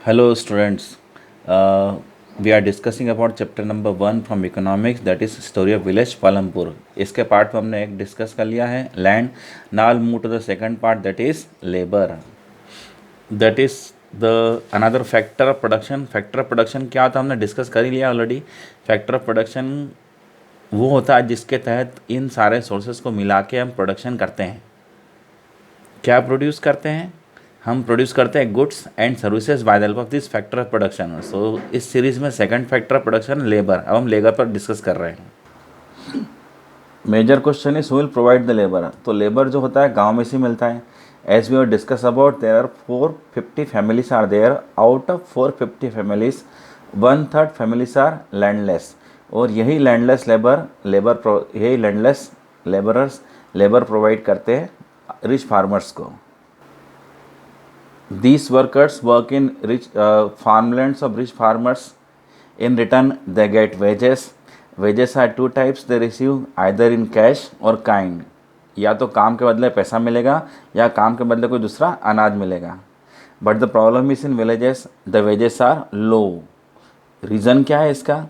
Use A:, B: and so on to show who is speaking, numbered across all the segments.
A: Hello, students. We are discussing about chapter number 1 from economics, that is story of village Palampur. इसके part में हमने एक discuss कर लिया है land. Now I'll move to the second part, that is labor. That is the another factor of production. Factor of production क्या था हमने डिस्कस कर ही लिया ऑलरेडी. फैक्टर ऑफ प्रोडक्शन वो होता है जिसके तहत इन सारे सोर्सेज को मिला के हम प्रोडक्शन करते हैं. क्या प्रोड्यूस करते हैं? हम प्रोड्यूस करते हैं goods and services by the help of this factor of production. So इस सीरीज़ में second factor of production labour. अब हम लेबर पर डिस्कस कर रहे हैं. Major question is who will provide the labour. तो लेबर जो होता है गांव में से मिलता है. As we are discuss about there are 450 families are there. Out of 450 families 1/3 families are landless. और यही लैंडलेस यही लैंडलेस लेबरर्स लेबर प्रोवाइड करते हैं रिच फार्मर्स को. These workers work in rich farmlands of rich farmers. In return, they get wages. Wages are two types. They receive either in cash or kind. या तो काम के बदले पैसा मिलेगा या काम के बदले कोई दूसरा अनाज मिलेगा. But the problem is in villages the wages are low. Reason क्या है इसका?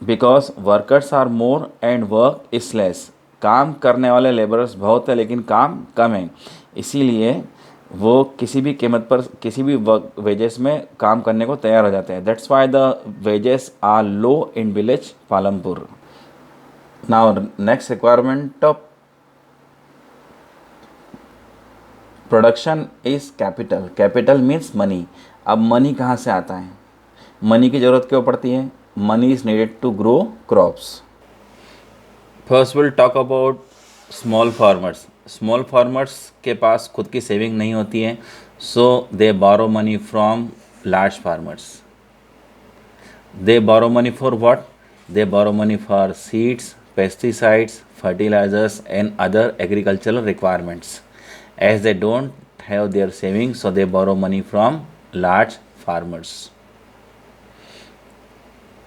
A: Because workers are more and work is less. काम करने वाले लेबरर्स बहुत है लेकिन काम कम है. इसीलिए वो किसी भी कीमत पर किसी भी वेजेस में काम करने को तैयार हो जाते हैं. That's why the wages are low in village Palampur. Now next requirement of production is capital. Capital means money. अब मनी कहाँ से आता है? मनी की ज़रूरत क्यों पड़ती है? Money is needed to grow crops. First will talk about small farmers. Small farmers के पास खुद की सेविंग नहीं होती है. So they borrow money from large farmers. They borrow money for what? They borrow money for seeds, pesticides, fertilisers and other agricultural requirements. As they don't have their saving so they borrow money from large farmers.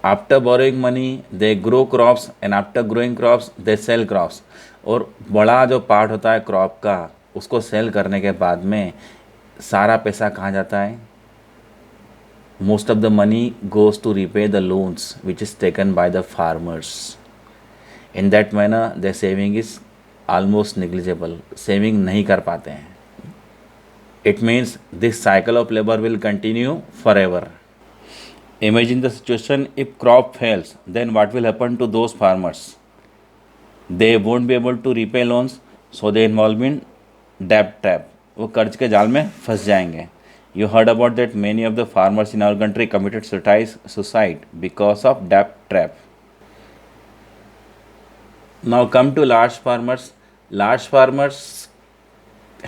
A: After borrowing money they grow crops and after growing crops they sell crops. और बड़ा जो part होता है crop का उसको cell करने के बाद में सारा पैसा कहाँ जाता है? Most of the money goes to repay the loans which is taken by the farmers. In that manner the saving is almost negligible. Saving नहीं कर पाते हैं. It means this cycle of labour will continue forever. Imagine the situation if crop fails, then what will happen to those farmers? They won't be able to repay loans, so they involve in debt trap. वो कर्ज के जाल में फंस जाएंगे. You heard about that many of the farmers in our country committed suicide because of debt trap. Now come to large farmers. Large farmers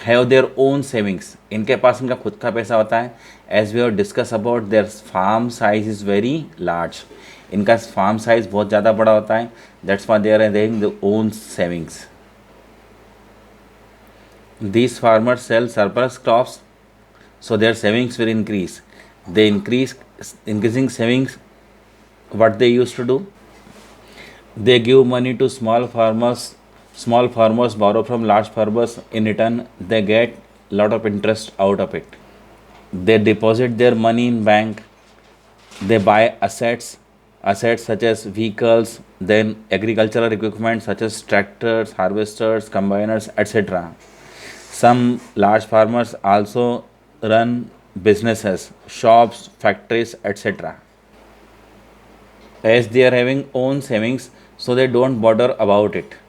A: have their own savings. इनके पास इनका खुद का पैसा होता है. As we have discussed about their farm size is very large. इनका farm size बहुत ज़्यादा बड़ा होता है. That's why they are having their own savings. These farmers sell surplus crops, so their savings will increase. They increasing savings. What they used to do? They give money to small farmers. Small farmers borrow from large farmers. In return, they get lot of interest out of it. They deposit their money in bank. They buy assets such as vehicles, then agricultural equipment such as tractors, harvesters, combiners, etc. Some large farmers also run businesses, shops, factories, etc. As they are having own savings, so they don't bother about it.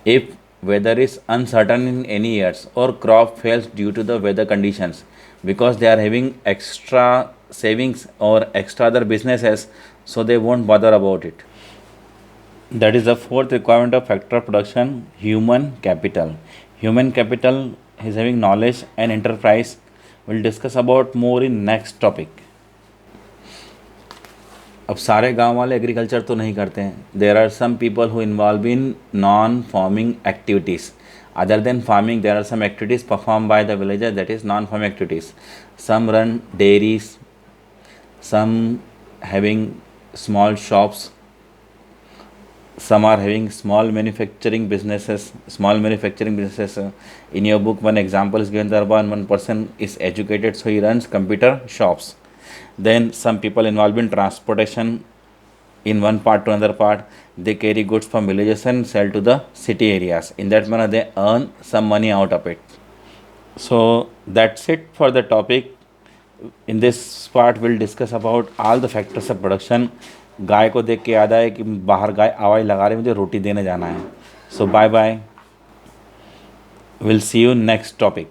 A: If weather is uncertain in any years or crop fails due to the weather conditions, because they are having extra savings or extra other businesses, so they won't bother about it. That is the fourth requirement of factor of production, human capital. Human capital is having knowledge and enterprise. We'll discuss about more in next topic. अब सारे गांव वाले agriculture तो नहीं करते हैं. There are some people who involve in non farming activities. Other than farming there are some activities perform by the villagers, that is non farming activities. Some run dairies, some having small shops. some are having small manufacturing businesses. In your book, one example is given there. One person is educated, so he runs computer shops. Then some people involved in transportation in one part to another part. They carry goods from villages and sell to the city areas. In that manner, they earn some money out of it. So that's it for the topic. In this part we'll discuss about all the factors of production. गाय को देख के याद आया कि बाहर गाय आवाज़ लगा रही, मुझे रोटी देने जाना है. So bye bye, will see you next topic.